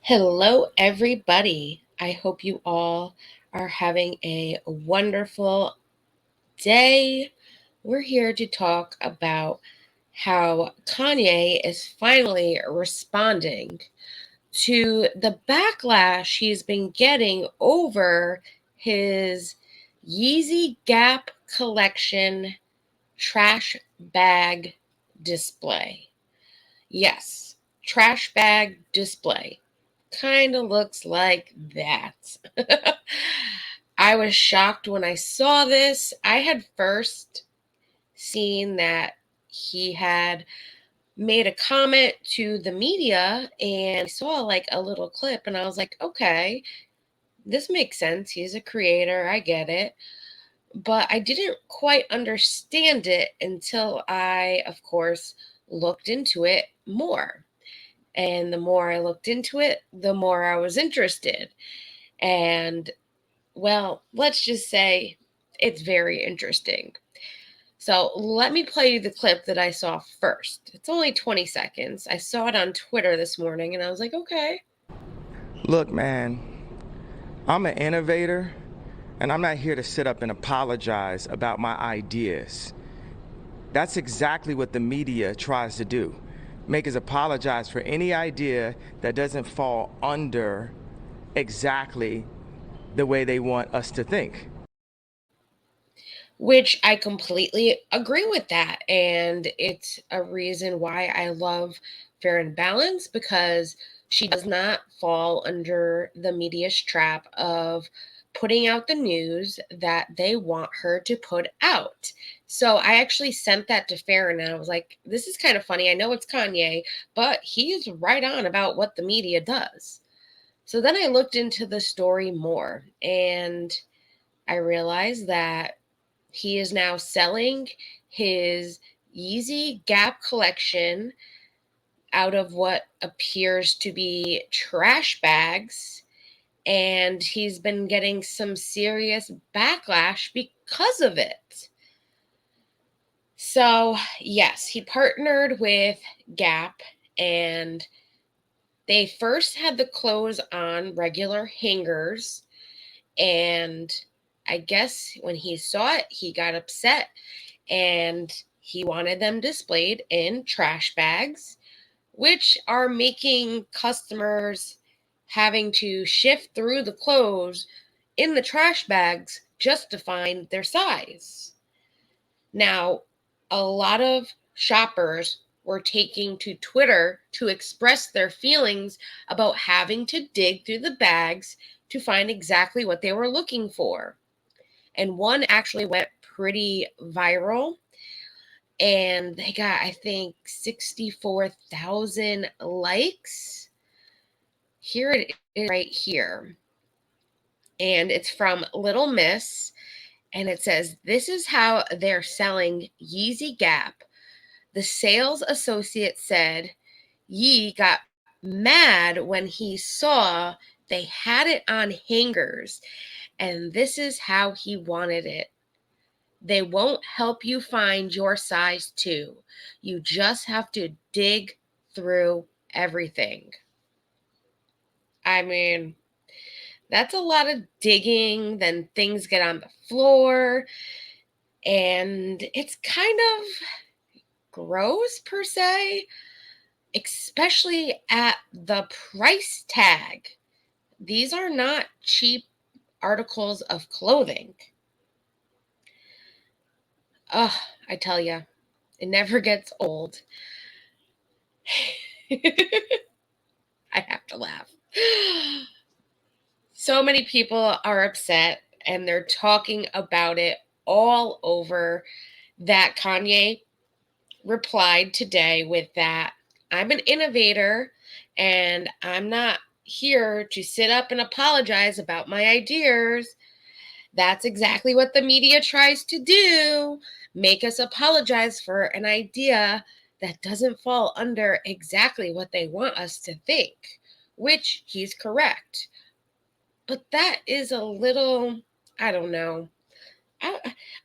Hello, everybody. I hope you all are having a wonderful day. We're here to talk about how Kanye is finally responding to the backlash he's been getting over his Yeezy Gap Collection trash bag display. Yes, trash bag display. Kind of looks like that. I was shocked when I saw this. I had first seen that he had made a comment to the media, and I saw like a little clip, and I was like, okay, this makes sense. He's a creator. I get it. But I didn't quite understand it until I, of course, looked into it more. And the more I looked into it, the more I was interested. And, well, let's just say it's very interesting. So let me play you the clip that I saw first. It's only 20 seconds. I saw it on Twitter this morning and I was like, okay. Look, man, I'm an innovator, and I'm not here to sit up and apologize about my ideas. That's exactly what the media tries to do. Make us apologize for any idea that doesn't fall under exactly the way they want us to think. Which I completely agree with that. And it's a reason why I love Fair and Balanced, because she does not fall under the media's trap of putting out the news that they want her to put out. So I actually sent that to Farron and I was like, this is kind of funny. I know it's Kanye, but he's right on about what the media does. So then I looked into the story more and I realized that he is now selling his Yeezy Gap collection out of what appears to be trash bags. And he's been getting some serious backlash because of it. So, yes, he partnered with Gap and they first had the clothes on regular hangers. And I guess when he saw it, he got upset and he wanted them displayed in trash bags, which are making customers having to shift through the clothes in the trash bags just to find their size. Now, a lot of shoppers were taking to Twitter to express their feelings about having to dig through the bags to find exactly what they were looking for. And one actually went pretty viral and they got, I think, 64,000 likes. Here it is right here. And it's from Little Miss. And it says, this is how they're selling Yeezy Gap. The sales associate said Yee got mad when he saw they had it on hangers. And this is how he wanted it. They won't help you find your size too. You just have to dig through everything. I mean, that's a lot of digging, then things get on the floor, and it's kind of gross per se, especially at the price tag. These are not cheap articles of clothing. Ugh, I tell you, it never gets old. I have to laugh. So many people are upset and they're talking about it all over that Kanye replied today with that I'm an innovator and I'm not here to sit up and apologize about my ideas. That's exactly what the media tries to do, make us apologize for an idea that doesn't fall under exactly what they want us to think, which he's correct. But that is a little, I don't know.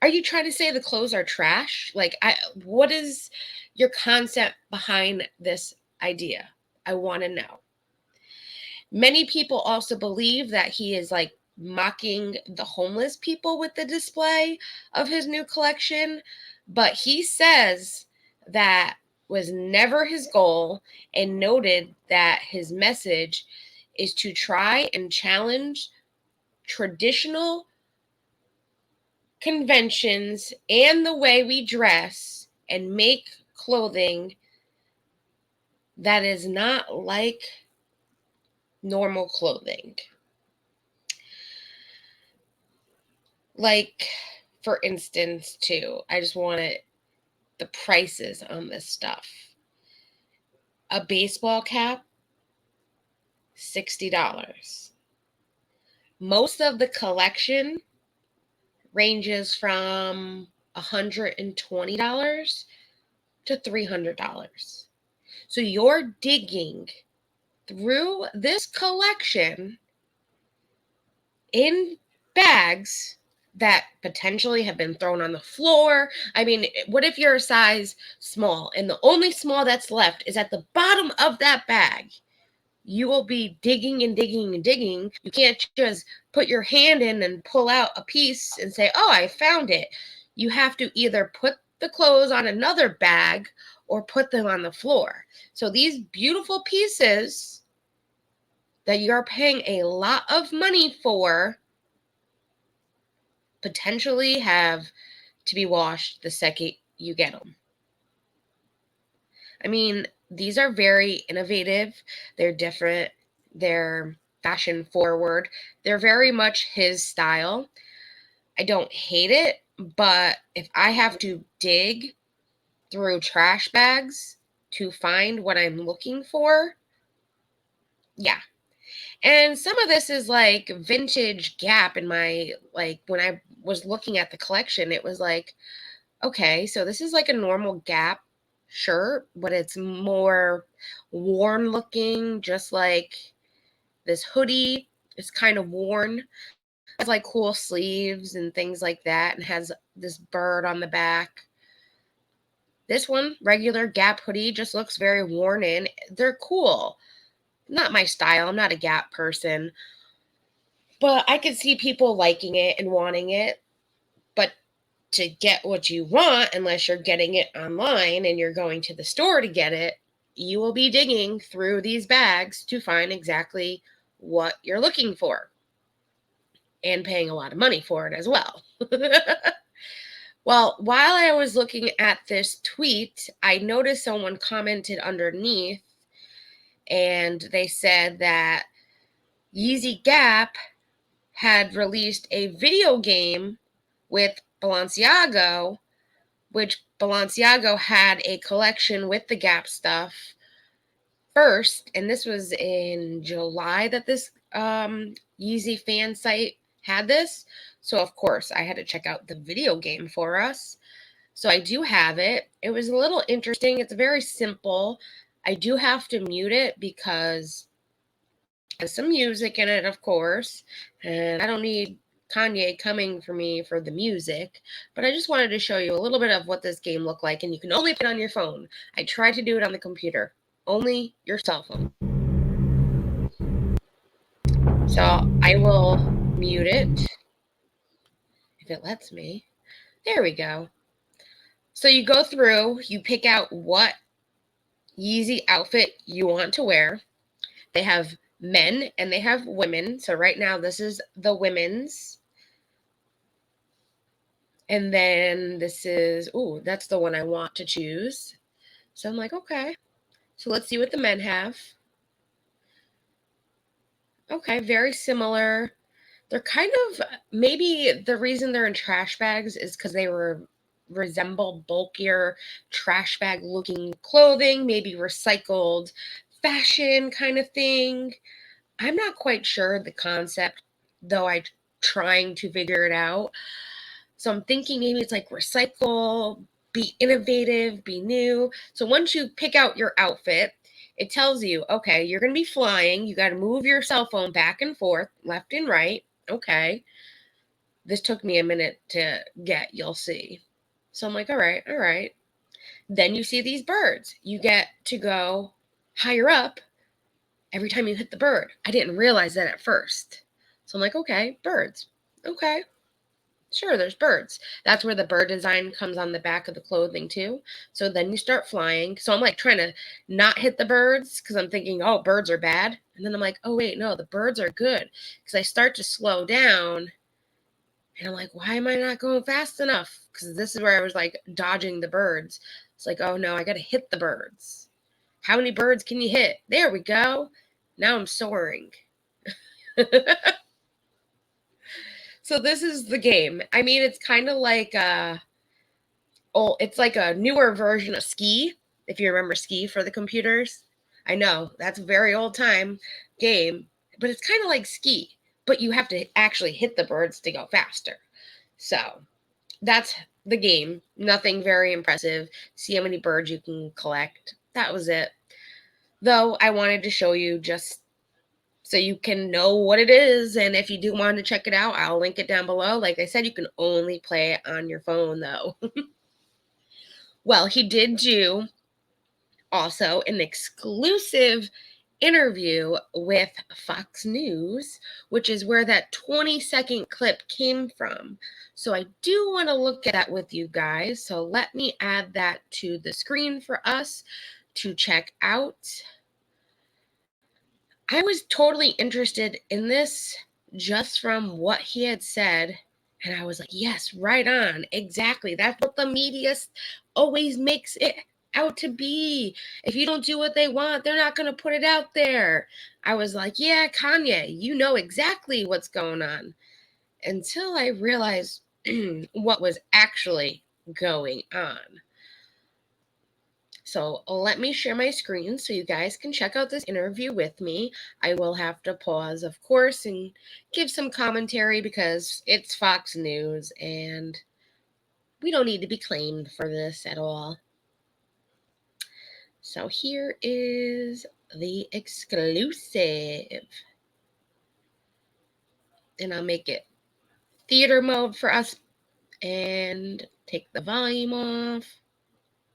Are you trying to say the clothes are trash? Like, what is your concept behind this idea? I want to know. Many people also believe that he is like mocking the homeless people with the display of his new collection, but he says that was never his goal and noted that his message is to try and challenge traditional conventions and the way we dress and make clothing that is not like normal clothing. Like, for instance, too, I just wanted the prices on this stuff. A baseball cap, $60. Most of the collection ranges from $120 to $300. So you're digging through this collection in bags that potentially have been thrown on the floor. I mean, what if you're a size small and the only small that's left is at the bottom of that bag? You will be digging and digging and digging. You can't just put your hand in and pull out a piece and say, oh, I found it. You have to either put the clothes on another bag or put them on the floor. So these beautiful pieces that you're paying a lot of money for potentially have to be washed the second you get them. I mean, these are very innovative. They're different. They're fashion forward. They're very much his style. I don't hate it, but if I have to dig through trash bags to find what I'm looking for, yeah. And some of this is like vintage Gap in my, like, when I was looking at the collection, it was like, okay, so this is like a normal Gap shirt, but it's more worn looking, just like this hoodie is kind of worn. It has like cool sleeves and things like that, and has this bird on the back. This one, regular Gap hoodie, just looks very worn in. They're cool. Not my style. I'm not a Gap person, but I could see people liking it and wanting it. But to get what you want, unless you're getting it online and you're going to the store to get it, you will be digging through these bags to find exactly what you're looking for and paying a lot of money for it as well. Well, while I was looking at this tweet, I noticed someone commented underneath and they said that Yeezy Gap had released a video game with Balenciaga, which Balenciaga had a collection with the Gap stuff first, and this was in July that this Yeezy fan site had this. So of course I had to check out the video game for us. So I do have it. It was a little interesting. It's very simple. I do have to mute it because it has some music in it, of course, and I don't need Kanye coming for me for the music, but I just wanted to show you a little bit of what this game looked like, and you can only play it on your phone. I tried to do it on the computer, only your cell phone. So I will mute it if it lets me. There we go. So you go through, you pick out what Yeezy outfit you want to wear. They have men and they have women. So right now this is the women's. And then this is, oh, that's the one I want to choose. So I'm like, okay. So let's see what the men have. Okay, very similar. They're kind of, maybe the reason they're in trash bags is because they resemble bulkier trash bag looking clothing, maybe recycled fashion kind of thing. I'm not quite sure the concept, though I'm trying to figure it out. So I'm thinking maybe it's like recycle, be innovative, be new. So once you pick out your outfit, it tells you, okay, you're going to be flying. You got to move your cell phone back and forth, left and right. Okay. This took me a minute to get, you'll see. So I'm like, all right, all right. Then you see these birds. You get to go higher up every time you hit the bird. I didn't realize that at first. So I'm like, okay, birds. Okay. Sure, there's birds. That's where the bird design comes on the back of the clothing too. So then you start flying. So I'm like trying to not hit the birds because I'm thinking, oh, birds are bad. And then I'm like, oh, wait, no, the birds are good. Because I start to slow down and I'm like, why am I not going fast enough? Because this is where I was like dodging the birds. It's like, oh no, I got to hit the birds. How many birds can you hit? There we go. Now I'm soaring. So this is the game. I mean, it's kind of like it's like a newer version of Ski, if you remember Ski for the computers. I know that's a very old time game, but it's kind of like Ski, but you have to actually hit the birds to go faster. So that's the game. Nothing very impressive. See how many birds you can collect. That was it. Though I wanted to show you just so you can know what it is. And if you do want to check it out, I'll link it down below. Like I said, you can only play it on your phone though. Well, he did do also an exclusive interview with Fox News, which is where that 20-second clip came from. So I do want to look at that with you guys. So let me add that to the screen for us to check out. I was totally interested in this just from what he had said. And I was like, yes, right on. Exactly. That's what the media always makes it out to be. If you don't do what they want, they're not going to put it out there. I was like, yeah, Kanye, you know exactly what's going on. Until I realized what was actually going on. So let me share my screen so you guys can check out this interview with me. I will have to pause, of course, and give some commentary because it's Fox News and we don't need to be claimed for this at all. So here is the exclusive. And I'll make it theater mode for us and take the volume off.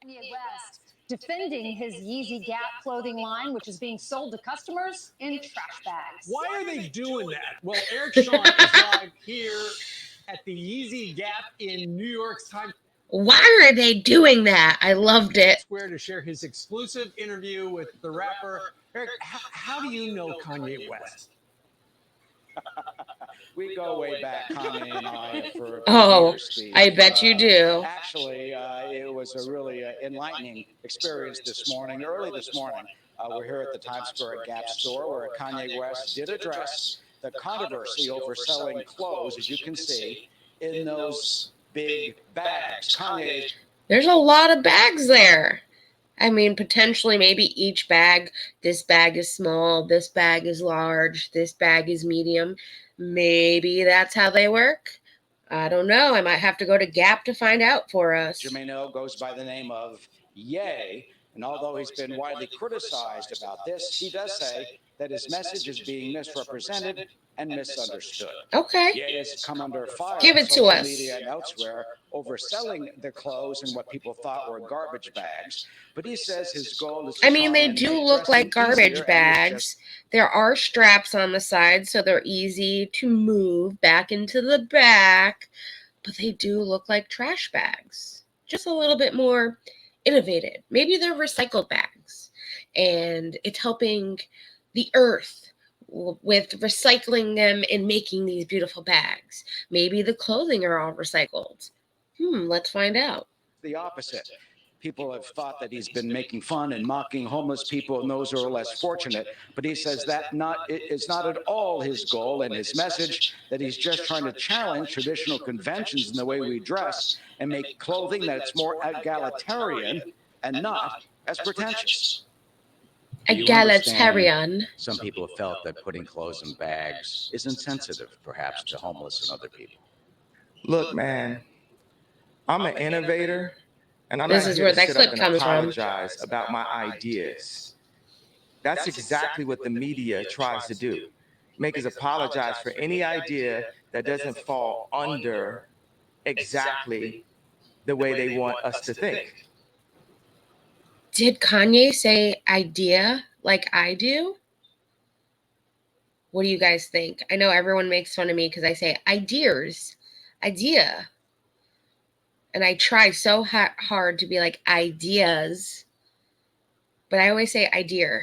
Kanye West defending his Yeezy Gap clothing line, which is being sold to customers in trash bags. Why are they doing that? Well, Eric Shawn is live here at the Yeezy Gap in New York's Times Why are they doing that? I loved it. Square to share his exclusive interview with the rapper. Eric, how do you know Kanye West? We go way back, Kanye and I, for years. Steve. I bet you do. Actually, it was a really enlightening experience this morning, early this morning. We're here at the Times Square Gap store where Kanye West did address the controversy over selling clothes, as you can see, in those big bags. There's a lot of bags there. I mean, potentially maybe each bag, this bag is small, this bag is large, this bag is medium. Maybe that's how they work. I don't know. I might have to go to Gap to find out for us. Jermaine goes by the name of Ye, and although he's been widely criticized about this, he does say that his message is being misrepresented and misunderstood. Okay. Ye has come under fire Give on it to social us. media and elsewhere over selling the clothes in what people thought were garbage bags. But he says his goal is to they do look like garbage bags. There are straps on the side, so they're easy to move back into the back. But they do look like trash bags. Just a little bit more innovative. Maybe they're recycled bags. And it's helping the earth with recycling them and making these beautiful bags. Maybe the clothing are all recycled. Let's find out. The opposite. People have thought that he's been making fun and mocking homeless people and those who are less fortunate. But he says that it's not at all his goal and his message, that he's just trying to challenge traditional conventions in the way we dress and make clothing that's more egalitarian and not as pretentious. Egalitarian. Some people have felt that putting clothes in bags is insensitive, perhaps, to homeless and other people. Look, man, I'm an innovator, and I'm This not is here where to that sit clip up and comes from. apologize about my ideas. That's exactly what the media tries to do. Make us apologize for any idea that doesn't fall under exactly the way they want us to think. Did Kanye say idea like I do? What do you guys think? I know everyone makes fun of me because I say idea. And I try so hard to be like ideas, but I always say idea,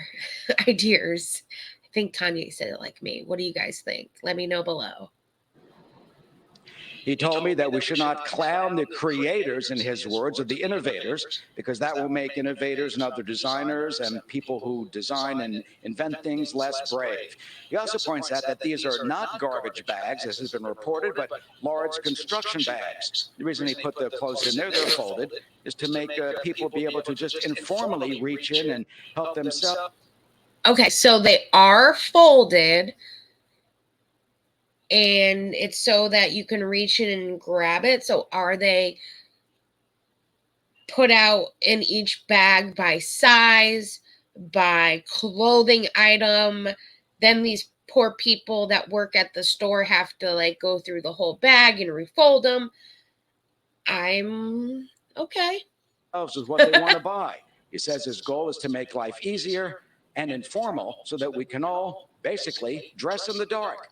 ideas. I think Kanye said it like me. What do you guys think? Let me know below. He told me that we should not clown the creators, in his words, or the innovators, because that will make innovators and other designers and people who design and invent things less brave. He also points out that these are not garbage bags, as has been reported, but large construction bags. The reason he put the clothes in there, they're folded, is to make people be able to just informally reach in and help themselves. Okay, so they are folded, and it's so that you can reach in and grab it. So are they put out in each bag by size, by clothing item? Then these poor people that work at the store have to like go through the whole bag and refold them. I'm okay. Is what they want to buy. He says his goal is to make life easier and informal so that we can all basically dress in the dark.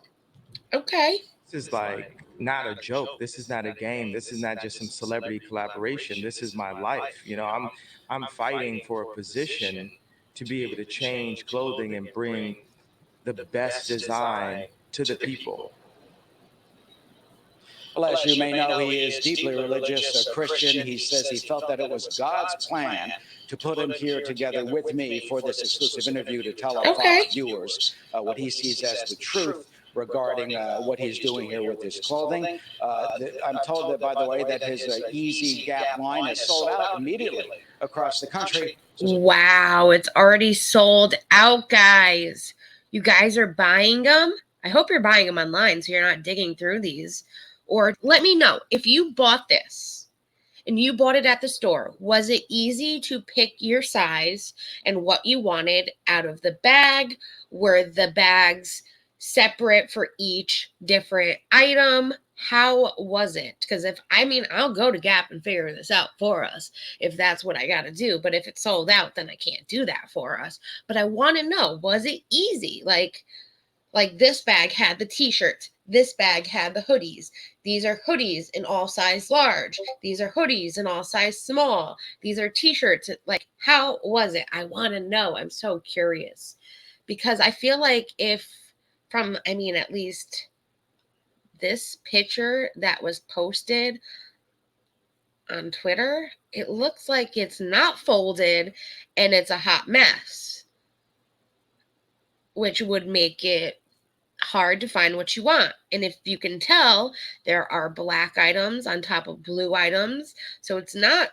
Okay. This is like not a joke. This is not a game. This is not just some celebrity collaboration. This is my life. You know, I'm fighting for a position to be able to change clothing and bring the best design to the people. Well, as you may know, he is deeply religious, a Christian. He says he felt that it was God's plan to put him here together with me for this exclusive interview to tell our Fox viewers what he sees as the truth regarding what he's doing here with his clothing. I'm told that, by the way, that his Yeezy Gap line is sold out immediately across the country. Wow, it's already sold out, guys. You guys are buying them? I hope you're buying them online so you're not digging through these. Or let me know if you bought this and you bought it at the store. Was it easy to pick your size and what you wanted out of the bag? Were the bags separate for each different item? How was it? Because I'll go to Gap and figure this out for us if that's what I got to do. But if it's sold out, then I can't do that for us. But I want to know, was it easy? Like this bag had the t-shirts. This bag had the hoodies. These are hoodies in all size large. These are hoodies in all size small. These are t-shirts. Like, how was it? I want to know. I'm so curious. Because I feel like at least this picture that was posted on Twitter, it looks like it's not folded and it's a hot mess, which would make it hard to find what you want. And if you can tell, there are black items on top of blue items. So it's not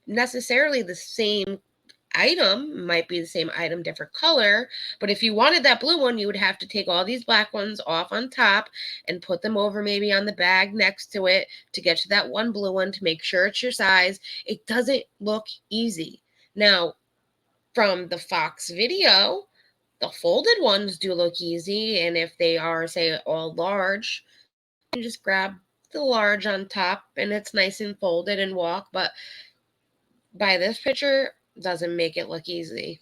necessarily the same item. Might be the same item, different color. But if you wanted that blue one, you would have to take all these black ones off on top and put them over maybe on the bag next to it to get to that one blue one to make sure it's your size. It doesn't look easy. Now, from the Fox video, the folded ones do look easy, and if they are, say, all large, you can just grab the large on top and it's nice and folded and walk. But by this picture, doesn't make it look easy.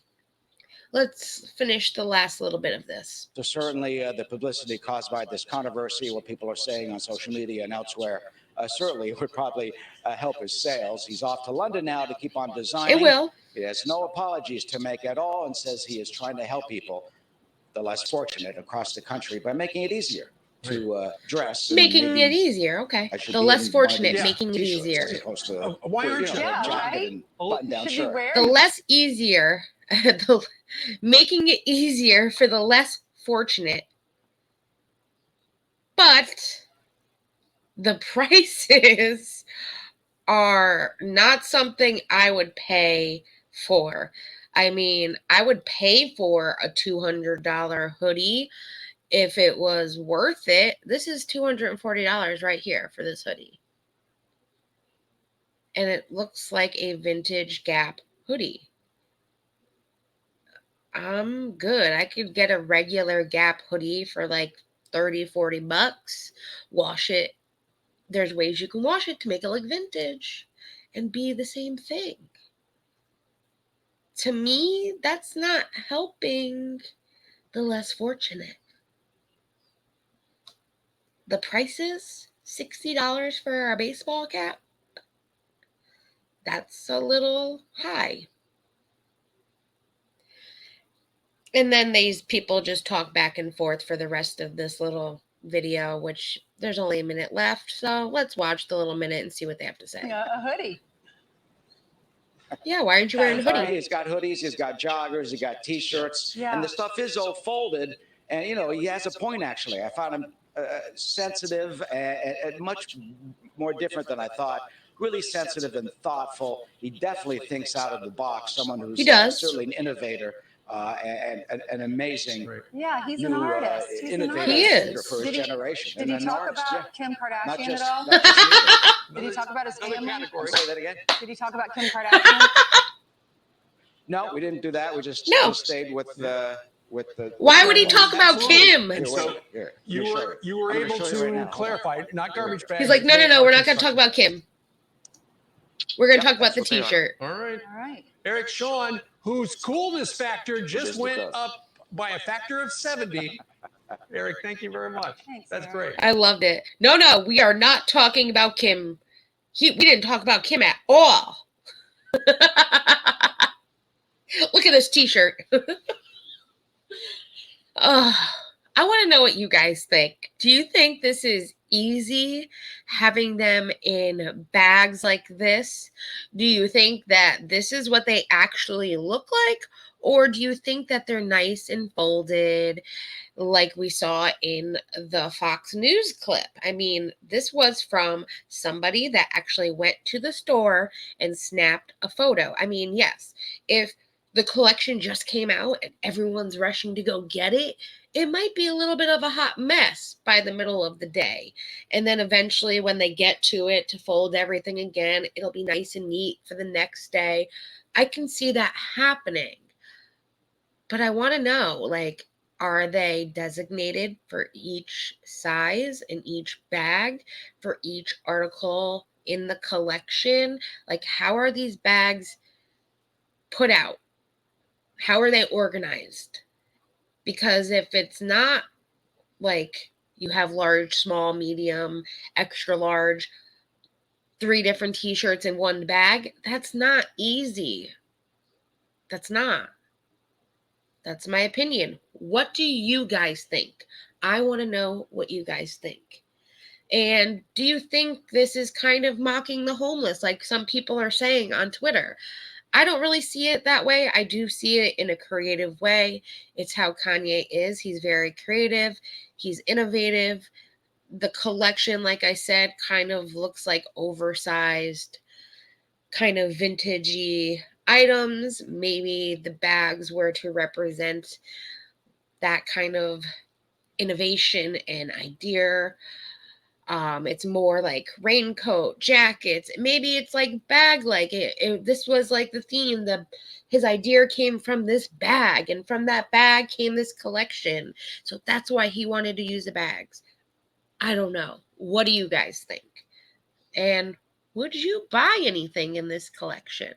Let's finish the last little bit of this. So certainly the publicity caused by this controversy, what people are saying on social media and elsewhere, certainly would probably help his sales. He's off to London now to keep on designing. It will. He has no apologies to make at all and says he is trying to help people, the less fortunate, across the country by making it easier to dress. Making it easier, okay. The less fortunate, making it easier. Why aren't you? Button-down shirt. The less easier, making it easier for the less fortunate. But the prices are not something I would pay for. I mean, I would pay for a $200 hoodie if it was worth it. This is $240 right here for this hoodie. And it looks like a vintage Gap hoodie. I'm good. I could get a regular Gap hoodie for like 30, 40 bucks. Wash it. There's ways you can wash it to make it look vintage and be the same thing. To me, that's not helping the less fortunate. the prices, $60 for a baseball cap, that's a little high. And then these people just talk back and forth for the rest of this little video, which there's only a minute left. So let's watch the little minute and see what they have to say. A hoodie. Yeah, why aren't you wearing a hoodie? He's got hoodies, he's got joggers, he got T-shirts, Yeah. and the stuff is all folded. And, you know, he has a point, actually. I found him sensitive and much more different than I thought. Really sensitive and thoughtful. He definitely thinks out of the box, someone who's certainly an innovator. And an amazing he's an artist. He's innovative an artist. for his generation. Did he talk about Kim Kardashian at all? Not just music. Did he talk about his family? Say that again. Did he talk about Kim Kardashian? No, we didn't do that. We just stayed with the. Why would he talk about Kim? And so you were able to clarify, not garbage bag. He's like, no, we're not going to talk about Kim. We're going to talk about the T-shirt. All right. Eric Sean, whose coolness factor just went up by a factor of 70. Eric, thank you very much. Thanks, That's Eric. great. I loved it. No, we are not talking about Kim. We didn't talk about Kim at all. Look at this T-shirt. I want to know what you guys think. Do you think this is easy having them in bags like this? Do you think that this is what they actually look like? Or do you think that they're nice and folded like we saw in the Fox News clip? I mean, this was from somebody that actually went to the store and snapped a photo. I mean, yes, if the collection just came out and everyone's rushing to go get it, it might be a little bit of a hot mess by the middle of the day. And then eventually when they get to it to fold everything again, it'll be nice and neat for the next day. I can see that happening. But I want to know, like, are they designated for each size in each bag, for each article in the collection? Like, how are these bags put out? How are they organized? Because if it's not like you have large, small, medium, extra large, 3 different T-shirts in one bag, that's not easy. That's not. That's my opinion. What do you guys think? I want to know what you guys think. And do you think this is kind of mocking the homeless, like some people are saying on Twitter? I don't really see it that way. I do see it in a creative way. It's how Kanye is. He's very creative. He's innovative. The collection, like I said, kind of looks like oversized, kind of vintagey items. Maybe the bags were to represent that kind of innovation and idea. It's more like raincoat, jackets. Maybe it's like bag, like this was like the theme. His idea came from this bag, and from that bag came this collection. So that's why he wanted to use the bags. I don't know. What do you guys think? And would you buy anything in this collection?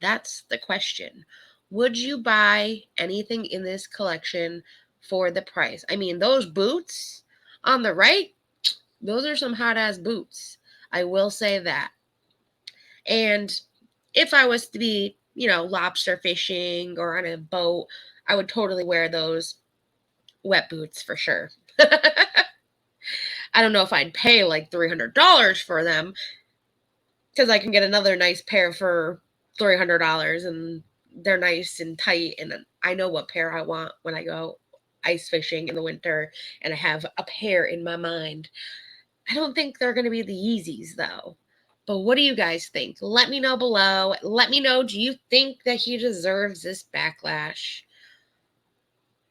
That's the question. Would you buy anything in this collection for the price? I mean, those boots on the right, those are some hot-ass boots. I will say that. And if I was to be, lobster fishing or on a boat, I would totally wear those wet boots for sure. I don't know if I'd pay like $300 for them, because I can get another nice pair for $300 and they're nice and tight. And I know what pair I want when I go ice fishing in the winter, and I have a pair in my mind. I don't think they're going to be the Yeezys, though. But what do you guys think? Let me know below. Let me know, do you think that he deserves this backlash?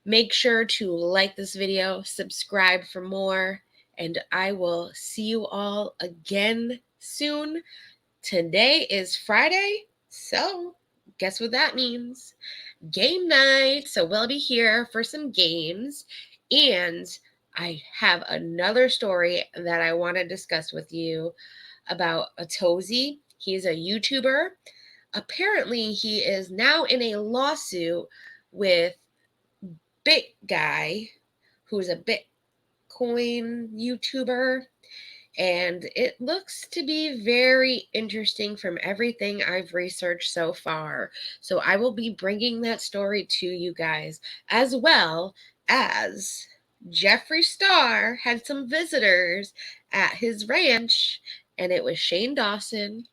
Make sure to like this video, subscribe for more, and I will see you all again soon. Today is Friday, so guess what that means? Game night. So we'll be here for some games, and I have another story that I want to discuss with you about Outto. He's a YouTuber. Apparently, he is now in a lawsuit with Bit Guy, who's a Bitcoin Bitcoin YouTuber. And it looks to be very interesting from everything I've researched so far. So I will be bringing that story to you guys, as well as Jeffree Star had some visitors at his ranch, and it was Shane Dawson,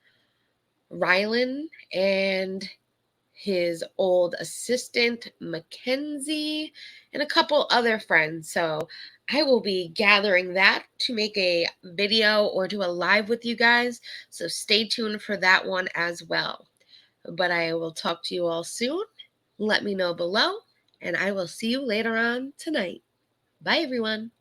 Rylan, and his old assistant, Mackenzie, and a couple other friends. So I will be gathering that to make a video or do a live with you guys. So stay tuned for that one as well. But I will talk to you all soon. Let me know below, and I will see you later on tonight. Bye, everyone.